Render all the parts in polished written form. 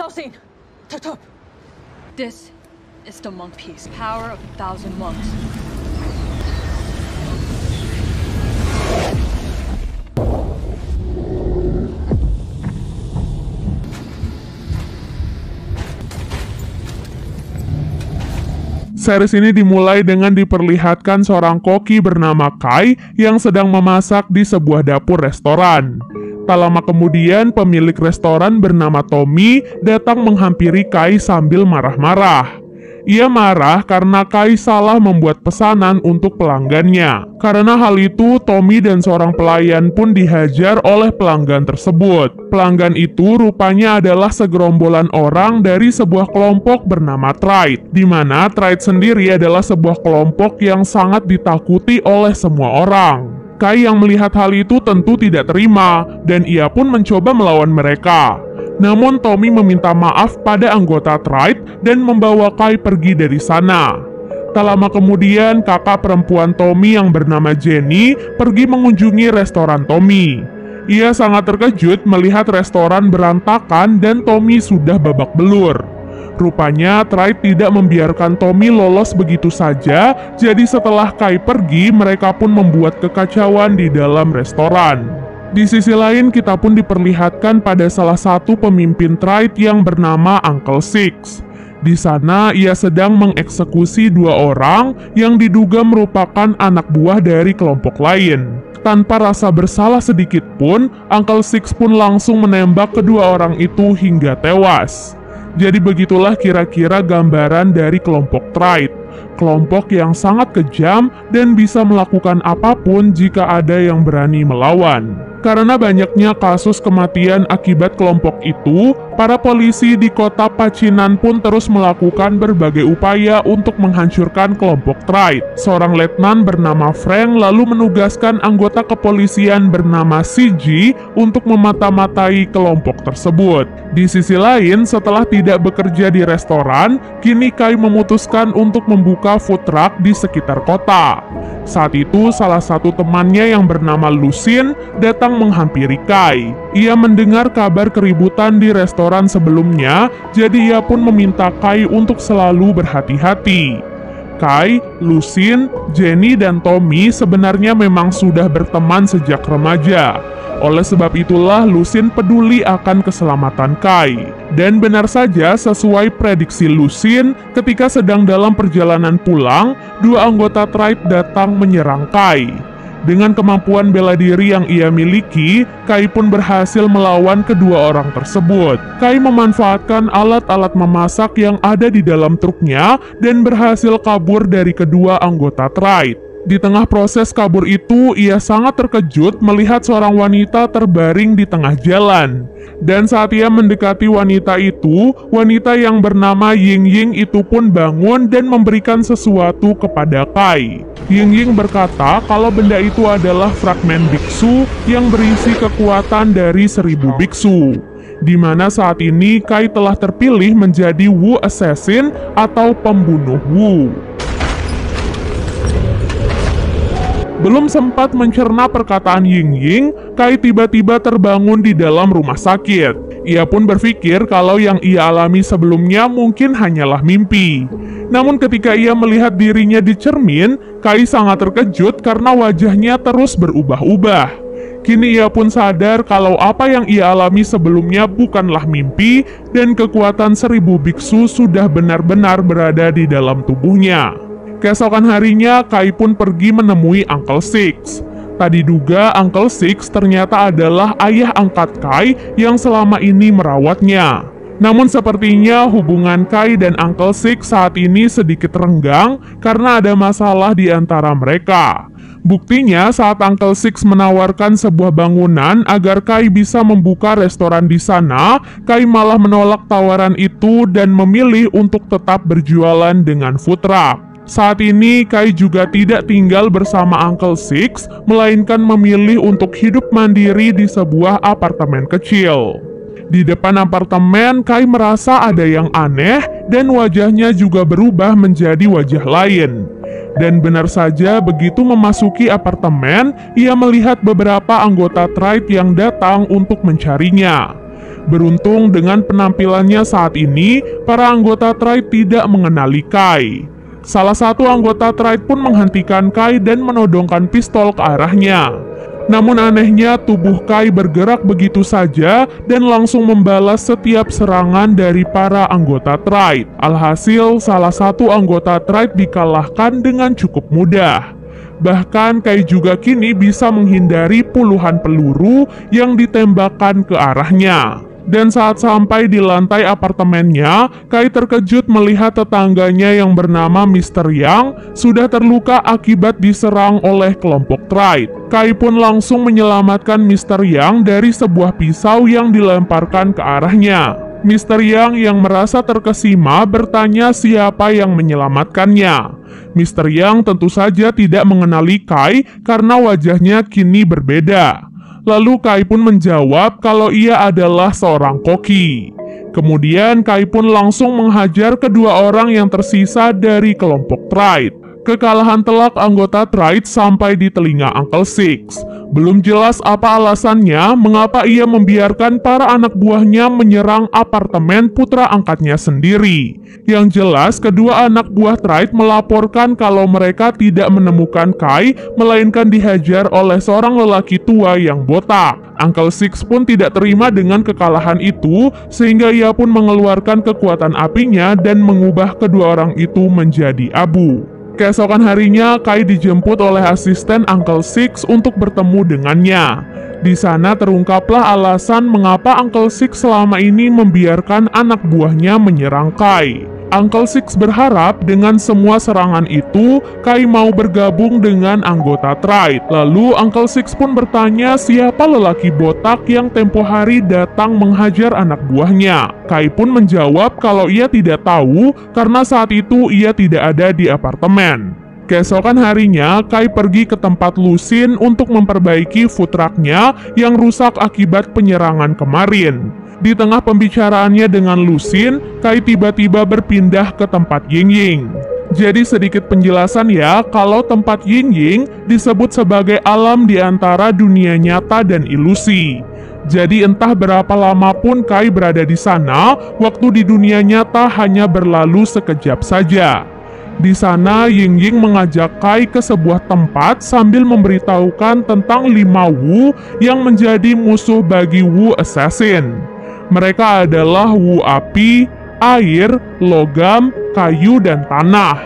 Celestine, tutup. This is the monk piece, power of 1,000 monks. Series ini dimulai dengan diperlihatkan seorang koki bernama Kai yang sedang memasak di sebuah dapur restoran. Tak lama kemudian, pemilik restoran bernama Tommy datang menghampiri Kai sambil marah-marah. Ia marah karena Kai salah membuat pesanan untuk pelanggannya. Karena hal itu, Tommy dan seorang pelayan pun dihajar oleh pelanggan tersebut. Pelanggan itu rupanya adalah segerombolan orang dari sebuah kelompok bernama Triad, di mana Triad sendiri adalah sebuah kelompok yang sangat ditakuti oleh semua orang. Kai yang melihat hal itu tentu tidak terima, dan ia pun mencoba melawan mereka. Namun Tommy meminta maaf pada anggota Triad dan membawa Kai pergi dari sana. Tak lama kemudian, kakak perempuan Tommy yang bernama Jenny pergi mengunjungi restoran Tommy. Ia sangat terkejut melihat restoran berantakan dan Tommy sudah babak belur. Rupanya Triad tidak membiarkan Tommy lolos begitu saja, jadi setelah Kai pergi, mereka pun membuat kekacauan di dalam restoran. Di sisi lain, kita pun diperlihatkan pada salah satu pemimpin Triad yang bernama Uncle Six. Di sana, ia sedang mengeksekusi dua orang yang diduga merupakan anak buah dari kelompok lain. Tanpa rasa bersalah sedikit pun, Uncle Six pun langsung menembak kedua orang itu hingga tewas. Jadi begitulah kira-kira gambaran dari kelompok Triad. Kelompok yang sangat kejam dan bisa melakukan apapun jika ada yang berani melawan. Karena banyaknya kasus kematian akibat kelompok itu, para polisi di kota Pacinan pun terus melakukan berbagai upaya untuk menghancurkan kelompok Triad. Seorang letnan bernama Frank lalu menugaskan anggota kepolisian bernama CG untuk memata-matai kelompok tersebut. Di sisi lain, setelah tidak bekerja di restoran, kini Kai memutuskan untuk membuka food truck di sekitar kota. Saat itu, salah satu temannya yang bernama Lucien datang menghampiri Kai. Ia mendengar kabar keributan di restoran sebelumnya, jadi ia pun meminta Kai untuk selalu berhati-hati. Kai, Lucien, Jenny, dan Tommy sebenarnya memang sudah berteman sejak remaja. Oleh sebab itulah Lucien peduli akan keselamatan Kai. Dan benar saja, sesuai prediksi Lucien, ketika sedang dalam perjalanan pulang, dua anggota Triad datang menyerang Kai. Dengan kemampuan bela diri yang ia miliki, Kai pun berhasil melawan kedua orang tersebut. Kai memanfaatkan alat-alat memasak yang ada di dalam truknya dan berhasil kabur dari kedua anggota Triad. Di tengah proses kabur itu, ia sangat terkejut melihat seorang wanita terbaring di tengah jalan. Dan saat ia mendekati wanita itu, wanita yang bernama Ying Ying itu pun bangun dan memberikan sesuatu kepada Kai. Ying Ying berkata kalau benda itu adalah fragmen biksu yang berisi kekuatan dari 1000 biksu. Di mana saat ini Kai telah terpilih menjadi Wu Assassin atau pembunuh Wu. Belum sempat mencerna perkataan Ying Ying, Kai tiba-tiba terbangun di dalam rumah sakit. Ia pun berpikir kalau yang ia alami sebelumnya mungkin hanyalah mimpi. Namun ketika ia melihat dirinya di cermin, Kai sangat terkejut karena wajahnya terus berubah-ubah. Kini ia pun sadar kalau apa yang ia alami sebelumnya bukanlah mimpi dan kekuatan 1000 biksu sudah benar-benar berada di dalam tubuhnya. Keesokan harinya, Kai pun pergi menemui Uncle Six. Tadi duga Uncle Six ternyata adalah ayah angkat Kai yang selama ini merawatnya. Namun sepertinya hubungan Kai dan Uncle Six saat ini sedikit renggang karena ada masalah di antara mereka. Buktinya saat Uncle Six menawarkan sebuah bangunan agar Kai bisa membuka restoran di sana, Kai malah menolak tawaran itu dan memilih untuk tetap berjualan dengan food truck. Saat ini, Kai juga tidak tinggal bersama Uncle Six, melainkan memilih untuk hidup mandiri di sebuah apartemen kecil. Di depan apartemen, Kai merasa ada yang aneh dan wajahnya juga berubah menjadi wajah lain. Dan benar saja, begitu memasuki apartemen, ia melihat beberapa anggota Triad yang datang untuk mencarinya. Beruntung dengan penampilannya saat ini, para anggota Triad tidak mengenali Kai. Salah satu anggota Triad pun menghentikan Kai dan menodongkan pistol ke arahnya. Namun anehnya tubuh Kai bergerak begitu saja dan langsung membalas setiap serangan dari para anggota Triad. Alhasil salah satu anggota Triad dikalahkan dengan cukup mudah. Bahkan Kai juga kini bisa menghindari puluhan peluru yang ditembakkan ke arahnya. Dan saat sampai di lantai apartemennya, Kai terkejut melihat tetangganya yang bernama Mr. Yang sudah terluka akibat diserang oleh kelompok Triad. Kai pun langsung menyelamatkan Mr. Yang dari sebuah pisau yang dilemparkan ke arahnya. Mr. Yang merasa terkesima bertanya siapa yang menyelamatkannya. Mr. Yang tentu saja tidak mengenali Kai karena wajahnya kini berbeda. Lalu Kai pun menjawab kalau ia adalah seorang koki. Kemudian Kai pun langsung menghajar kedua orang yang tersisa dari kelompok Triad. Kekalahan telak anggota Triad sampai di telinga Uncle Six. Belum jelas apa alasannya mengapa ia membiarkan para anak buahnya menyerang apartemen putra angkatnya sendiri. Yang jelas kedua anak buah Triad melaporkan kalau mereka tidak menemukan Kai, melainkan dihajar oleh seorang lelaki tua yang botak. Uncle Six pun tidak terima dengan kekalahan itu, sehingga ia pun mengeluarkan kekuatan apinya dan mengubah kedua orang itu menjadi abu. Keesokan harinya, Kai dijemput oleh asisten Uncle Six untuk bertemu dengannya. Di sana terungkaplah alasan mengapa Uncle Six selama ini membiarkan anak buahnya menyerang Kai. Uncle Six berharap dengan semua serangan itu, Kai mau bergabung dengan anggota Triad. Lalu Uncle Six pun bertanya siapa lelaki botak yang tempo hari datang menghajar anak buahnya. Kai pun menjawab kalau ia tidak tahu karena saat itu ia tidak ada di apartemen. Keesokan harinya, Kai pergi ke tempat Lucin untuk memperbaiki food truck-nya yang rusak akibat penyerangan kemarin. Di tengah pembicaraannya dengan Lucin, Kai tiba-tiba berpindah ke tempat Ying Ying. Jadi sedikit penjelasan ya, kalau tempat Ying Ying disebut sebagai alam di antara dunia nyata dan ilusi. Jadi entah berapa lama pun Kai berada di sana, waktu di dunia nyata hanya berlalu sekejap saja. Di sana, Ying Ying mengajak Kai ke sebuah tempat sambil memberitahukan tentang 5 Wu yang menjadi musuh bagi Wu Assassin. Mereka adalah Wu api, air, logam, kayu, dan tanah.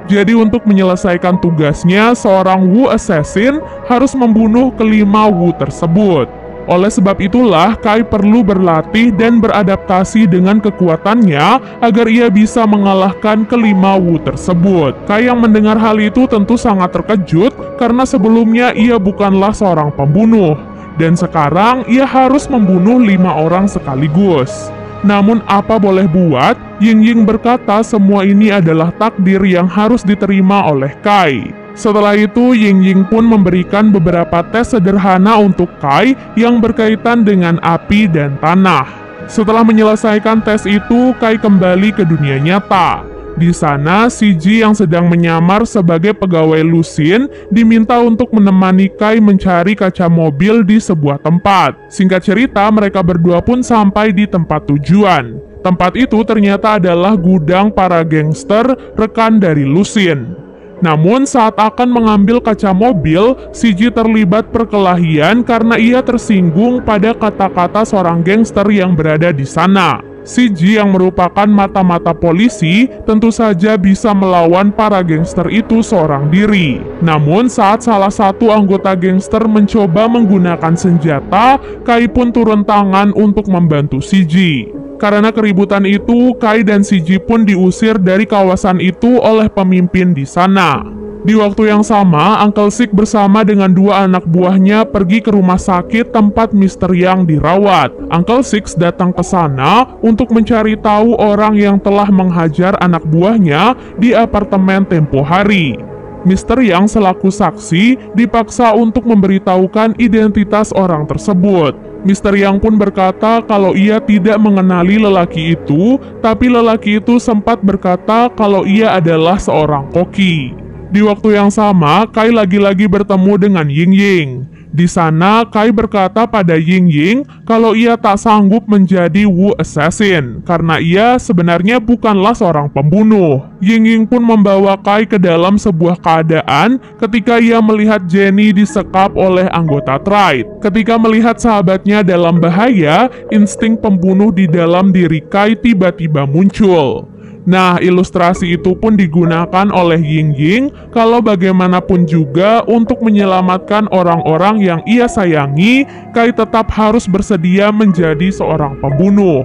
Jadi untuk menyelesaikan tugasnya, seorang Wu Assassin harus membunuh kelima Wu tersebut. Oleh sebab itulah, Kai perlu berlatih dan beradaptasi dengan kekuatannya agar ia bisa mengalahkan kelima Wu tersebut. Kai yang mendengar hal itu tentu sangat terkejut karena sebelumnya ia bukanlah seorang pembunuh. Dan sekarang ia harus membunuh 5 orang sekaligus. Namun apa boleh buat, Ying Ying berkata semua ini adalah takdir yang harus diterima oleh Kai. Setelah itu, Ying Ying pun memberikan beberapa tes sederhana untuk Kai yang berkaitan dengan api dan tanah. Setelah menyelesaikan tes itu, Kai kembali ke dunia nyata. Di sana, CG yang sedang menyamar sebagai pegawai Lucin diminta untuk menemani Kai mencari kaca mobil di sebuah tempat. Singkat cerita, mereka berdua pun sampai di tempat tujuan. Tempat itu ternyata adalah gudang para gangster rekan dari Lucin. Namun saat akan mengambil kaca mobil, CG terlibat perkelahian karena ia tersinggung pada kata-kata seorang gangster yang berada di sana. CG yang merupakan mata-mata polisi tentu saja bisa melawan para gangster itu seorang diri. Namun saat salah satu anggota gangster mencoba menggunakan senjata, Kai pun turun tangan untuk membantu CG. Karena keributan itu, Kai dan CG pun diusir dari kawasan itu oleh pemimpin di sana. Di waktu yang sama, Uncle Six bersama dengan 2 anak buahnya pergi ke rumah sakit tempat Mr. Yang dirawat. Uncle Six datang ke sana untuk mencari tahu orang yang telah menghajar anak buahnya di apartemen tempo hari. Mr. Yang selaku saksi dipaksa untuk memberitahukan identitas orang tersebut. Mr. Yang pun berkata kalau ia tidak mengenali lelaki itu, tapi lelaki itu sempat berkata kalau ia adalah seorang koki. Di waktu yang sama, Kai lagi-lagi bertemu dengan Ying Ying. Di sana, Kai berkata pada Ying Ying kalau ia tak sanggup menjadi Wu Assassin karena ia sebenarnya bukanlah seorang pembunuh. Ying Ying pun membawa Kai ke dalam sebuah keadaan ketika ia melihat Jenny disekap oleh anggota Triad. Ketika melihat sahabatnya dalam bahaya, insting pembunuh di dalam diri Kai tiba-tiba muncul. Nah, ilustrasi itu pun digunakan oleh Ying Ying kalau bagaimanapun juga untuk menyelamatkan orang-orang yang ia sayangi, Kai tetap harus bersedia menjadi seorang pembunuh.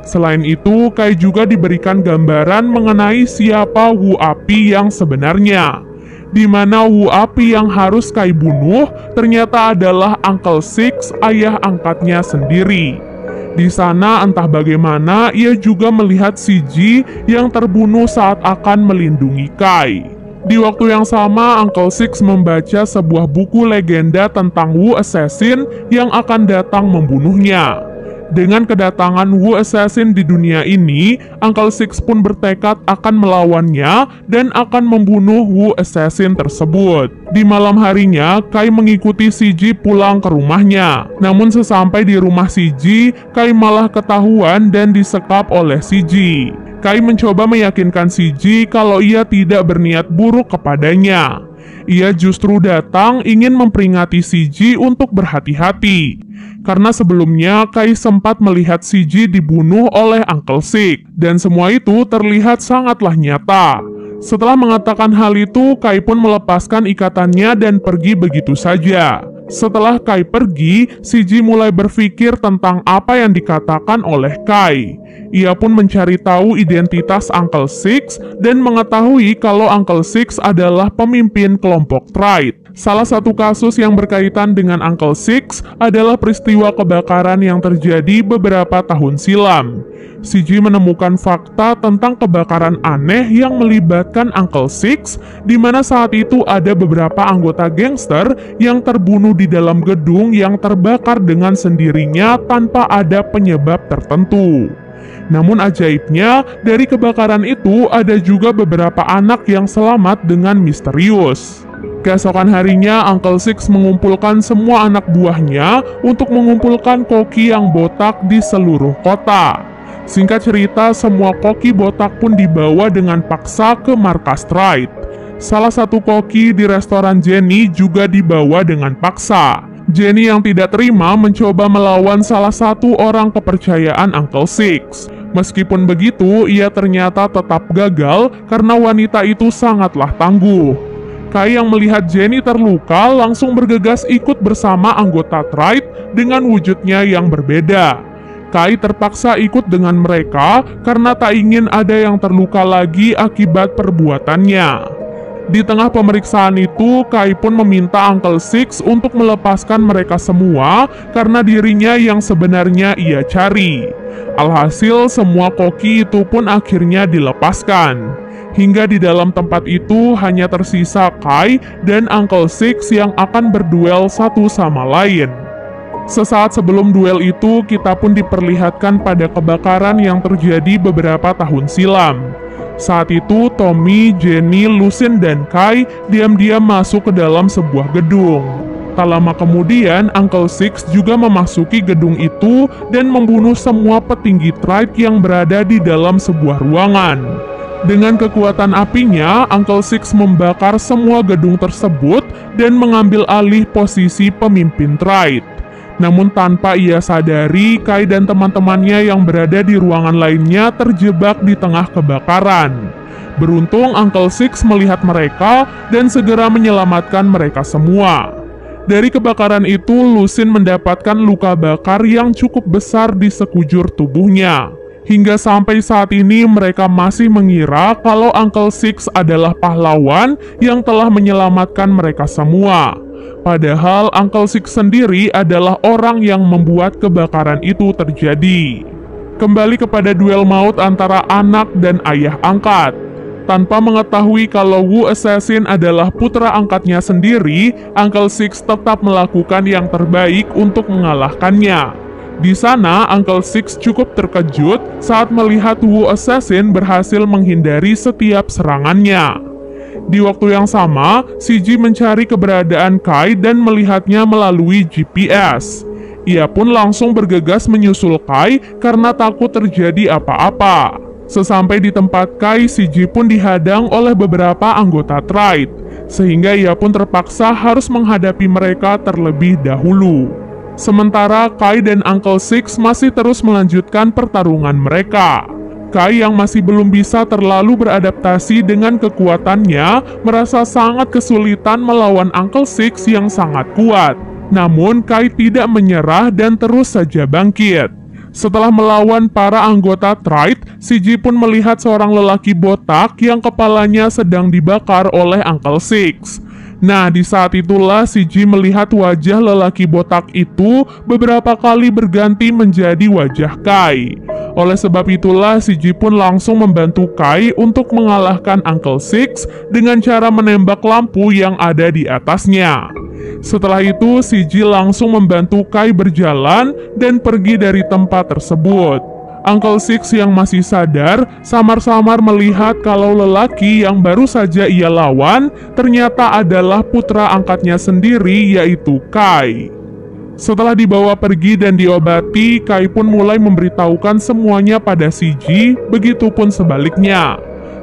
Selain itu, Kai juga diberikan gambaran mengenai siapa Wu Api yang sebenarnya, di mana Wu Api yang harus Kai bunuh ternyata adalah Uncle Six, ayah angkatnya sendiri. Di sana entah bagaimana ia juga melihat si Ji yang terbunuh saat akan melindungi Kai. Di waktu yang sama, Uncle Six membaca sebuah buku legenda tentang Wu Assassin yang akan datang membunuhnya. Dengan kedatangan Wu Assassin di dunia ini, Uncle Six pun bertekad akan melawannya dan akan membunuh Wu Assassin tersebut. Di malam harinya, Kai mengikuti si Ji pulang ke rumahnya. Namun sesampai di rumah si Ji, Kai malah ketahuan dan disekap oleh si Ji. Kai mencoba meyakinkan si Ji kalau ia tidak berniat buruk kepadanya. Ia justru datang ingin memperingati si Ji untuk berhati-hati. Karena sebelumnya Kai sempat melihat si Ji dibunuh oleh Uncle Six, dan semua itu terlihat sangatlah nyata. Setelah mengatakan hal itu, Kai pun melepaskan ikatannya dan pergi begitu saja. Setelah Kai pergi, si Ji mulai berpikir tentang apa yang dikatakan oleh Kai. Ia pun mencari tahu identitas Uncle Six dan mengetahui kalau Uncle Six adalah pemimpin kelompok Triad. Salah satu kasus yang berkaitan dengan Uncle Six adalah peristiwa kebakaran yang terjadi beberapa tahun silam. Si Ji menemukan fakta tentang kebakaran aneh yang melibatkan Uncle Six, di mana saat itu ada beberapa anggota gangster yang terbunuh di dalam gedung yang terbakar dengan sendirinya tanpa ada penyebab tertentu. Namun ajaibnya, dari kebakaran itu ada juga beberapa anak yang selamat dengan misterius. Keesokan harinya, Uncle Six mengumpulkan semua anak buahnya untuk mengumpulkan koki yang botak di seluruh kota. Singkat cerita, semua koki botak pun dibawa dengan paksa ke markas Triad. Salah satu koki di restoran Jenny juga dibawa dengan paksa. Jenny yang tidak terima mencoba melawan salah satu orang kepercayaan Uncle Six. Meskipun begitu, ia ternyata tetap gagal karena wanita itu sangatlah tangguh. Kai yang melihat Jenny terluka langsung bergegas ikut bersama anggota Triad dengan wujudnya yang berbeda. Kai terpaksa ikut dengan mereka karena tak ingin ada yang terluka lagi akibat perbuatannya. Di tengah pemeriksaan itu, Kai pun meminta Uncle Six untuk melepaskan mereka semua karena dirinya yang sebenarnya ia cari. Alhasil, semua koki itu pun akhirnya dilepaskan. Hingga di dalam tempat itu hanya tersisa Kai dan Uncle Six yang akan berduel satu sama lain. Sesaat sebelum duel itu, kita pun diperlihatkan pada kebakaran yang terjadi beberapa tahun silam. Saat itu, Tommy, Jenny, Lucien, dan Kai diam-diam masuk ke dalam sebuah gedung. Tak lama kemudian, Uncle Six juga memasuki gedung itu dan membunuh semua petinggi Triad yang berada di dalam sebuah ruangan. Dengan kekuatan apinya, Uncle Six membakar semua gedung tersebut dan mengambil alih posisi pemimpin Triad. Namun tanpa ia sadari, Kai dan teman-temannya yang berada di ruangan lainnya terjebak di tengah kebakaran. Beruntung Uncle Six melihat mereka dan segera menyelamatkan mereka semua. Dari kebakaran itu, Lucien mendapatkan luka bakar yang cukup besar di sekujur tubuhnya. Hingga sampai saat ini mereka masih mengira kalau Uncle Six adalah pahlawan yang telah menyelamatkan mereka semua. Padahal Uncle Six sendiri adalah orang yang membuat kebakaran itu terjadi. Kembali kepada duel maut antara anak dan ayah angkat. Tanpa mengetahui kalau Wu Assassin adalah putra angkatnya sendiri, Uncle Six tetap melakukan yang terbaik untuk mengalahkannya. Di sana, Uncle Six cukup terkejut saat melihat Wu Assassin berhasil menghindari setiap serangannya. Di waktu yang sama, Shiji mencari keberadaan Kai dan melihatnya melalui GPS. Ia pun langsung bergegas menyusul Kai karena takut terjadi apa-apa. Sesampai di tempat Kai, Shiji pun dihadang oleh beberapa anggota Triad, sehingga ia pun terpaksa harus menghadapi mereka terlebih dahulu. Sementara Kai dan Uncle Six masih terus melanjutkan pertarungan mereka. Kai yang masih belum bisa terlalu beradaptasi dengan kekuatannya merasa sangat kesulitan melawan Uncle Six yang sangat kuat. Namun Kai tidak menyerah dan terus saja bangkit. Setelah melawan para anggota Triad, Shiji pun melihat seorang lelaki botak yang kepalanya sedang dibakar oleh Uncle Six. Nah, di saat itulah Shiji melihat wajah lelaki botak itu beberapa kali berganti menjadi wajah Kai. Oleh sebab itulah Shiji pun langsung membantu Kai untuk mengalahkan Uncle Six dengan cara menembak lampu yang ada di atasnya. Setelah itu, Shiji langsung membantu Kai berjalan dan pergi dari tempat tersebut. Uncle Six yang masih sadar, samar-samar melihat kalau lelaki yang baru saja ia lawan ternyata adalah putra angkatnya sendiri, yaitu Kai. Setelah dibawa pergi dan diobati, Kai pun mulai memberitahukan semuanya pada Shiji, begitupun sebaliknya.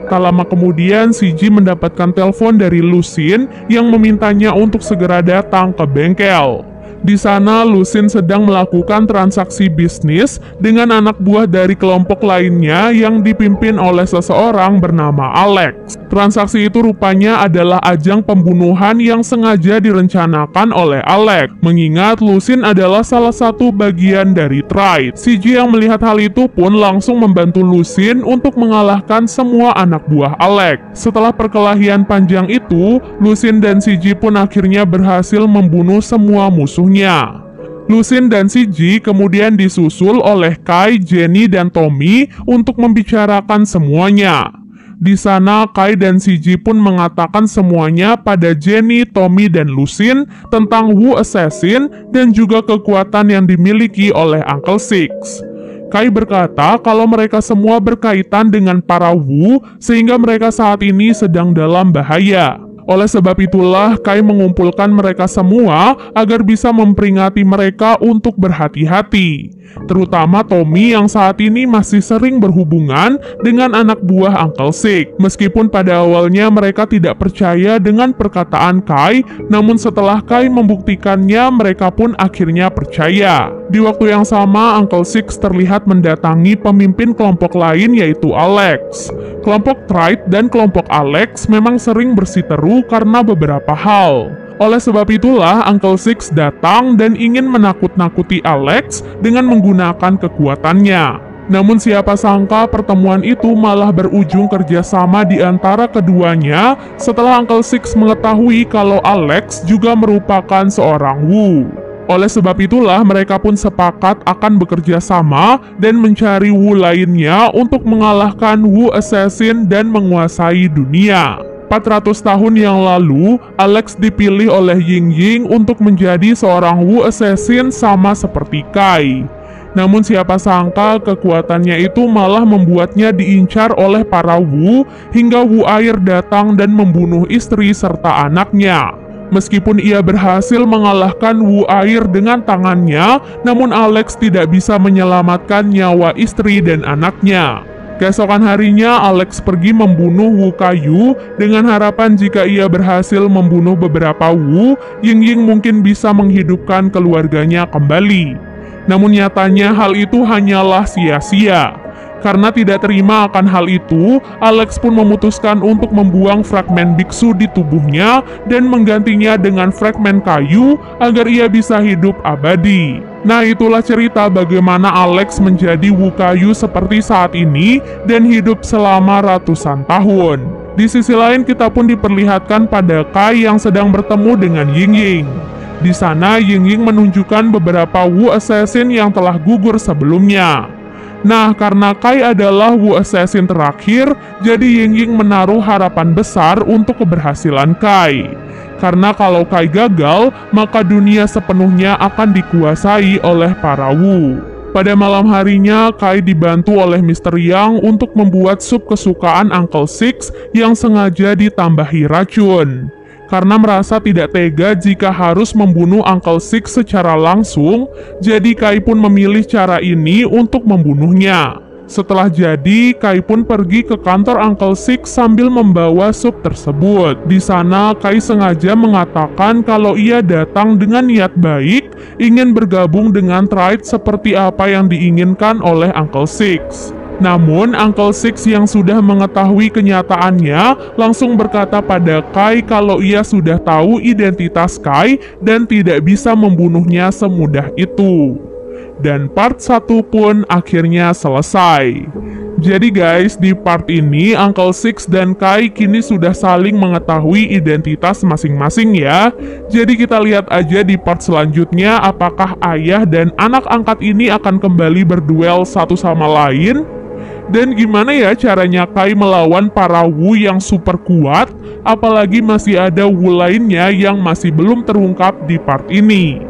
Tak lama kemudian, Shiji mendapatkan telepon dari Lucin yang memintanya untuk segera datang ke bengkel. Di sana, Lucin sedang melakukan transaksi bisnis dengan anak buah dari kelompok lainnya yang dipimpin oleh seseorang bernama Alex. Transaksi itu rupanya adalah ajang pembunuhan yang sengaja direncanakan oleh Alex, mengingat Lucin adalah salah satu bagian dari Triad. Shiji yang melihat hal itu pun langsung membantu Lucin untuk mengalahkan semua anak buah Alex. Setelah perkelahian panjang itu, Lucin dan Shiji pun akhirnya berhasil membunuh semua musuhnya. Lucin dan Shiji kemudian disusul oleh Kai, Jenny, dan Tommy untuk membicarakan semuanya. Di sana, Kai dan Shiji pun mengatakan semuanya pada Jenny, Tommy, dan Lucin tentang Wu Assassin dan juga kekuatan yang dimiliki oleh Uncle Six. Kai berkata kalau mereka semua berkaitan dengan para Wu sehingga mereka saat ini sedang dalam bahaya. Oleh sebab itulah, Kai mengumpulkan mereka semua agar bisa memperingati mereka untuk berhati-hati. Terutama Tommy yang saat ini masih sering berhubungan dengan anak buah Uncle Six. Meskipun pada awalnya mereka tidak percaya dengan perkataan Kai, namun setelah Kai membuktikannya, mereka pun akhirnya percaya. Di waktu yang sama, Uncle Six terlihat mendatangi pemimpin kelompok lain yaitu Alex. Kelompok Triad dan kelompok Alex memang sering bersiteru karena beberapa hal. Oleh sebab itulah, Uncle Six datang dan ingin menakut-nakuti Alex dengan menggunakan kekuatannya. Namun siapa sangka pertemuan itu malah berujung kerjasama di antara keduanya setelah Uncle Six mengetahui kalau Alex juga merupakan seorang Wu. Oleh sebab itulah, mereka pun sepakat akan bekerja sama dan mencari Wu lainnya untuk mengalahkan Wu Assassin dan menguasai dunia. 400 tahun yang lalu, Alex dipilih oleh Ying-Ying untuk menjadi seorang Wu Assassin sama seperti Kai. Namun siapa sangka kekuatannya itu malah membuatnya diincar oleh para Wu hingga Wu Air datang dan membunuh istri serta anaknya. Meskipun ia berhasil mengalahkan Wu Air dengan tangannya, namun Alex tidak bisa menyelamatkan nyawa istri dan anaknya. Keesokan harinya, Alex pergi membunuh Wu Kayu dengan harapan jika ia berhasil membunuh beberapa Wu, Ying-Ying mungkin bisa menghidupkan keluarganya kembali. Namun nyatanya hal itu hanyalah sia-sia. Karena tidak terima akan hal itu, Alex pun memutuskan untuk membuang fragmen biksu di tubuhnya dan menggantinya dengan fragmen kayu agar ia bisa hidup abadi. Nah, itulah cerita bagaimana Alex menjadi Wu Kayu seperti saat ini dan hidup selama ratusan tahun. Di sisi lain, kita pun diperlihatkan pada Kai yang sedang bertemu dengan Ying-Ying. Di sana, Ying-Ying menunjukkan beberapa Wu Assassin yang telah gugur sebelumnya. Nah, karena Kai adalah Wu Assassin terakhir, jadi Ying-Ying menaruh harapan besar untuk keberhasilan Kai. Karena kalau Kai gagal, maka dunia sepenuhnya akan dikuasai oleh para Wu. Pada malam harinya, Kai dibantu oleh Mr. Yang untuk membuat sup kesukaan Uncle Six yang sengaja ditambahi racun. Karena merasa tidak tega jika harus membunuh Uncle Six secara langsung, jadi Kai pun memilih cara ini untuk membunuhnya. Setelah jadi, Kai pun pergi ke kantor Uncle Six sambil membawa sup tersebut. Di sana, Kai sengaja mengatakan kalau ia datang dengan niat baik, ingin bergabung dengan Triad seperti apa yang diinginkan oleh Uncle Six. Namun, Uncle Six yang sudah mengetahui kenyataannya langsung berkata pada Kai kalau ia sudah tahu identitas Kai dan tidak bisa membunuhnya semudah itu. Dan part 1 pun akhirnya selesai. Jadi guys, di part ini Uncle Six dan Kai kini sudah saling mengetahui identitas masing-masing ya. Jadi kita lihat aja di part selanjutnya apakah ayah dan anak angkat ini akan kembali berduel satu sama lain. Dan gimana ya caranya Kai melawan para Wu yang super kuat, apalagi masih ada Wu lainnya yang masih belum terungkap di part ini.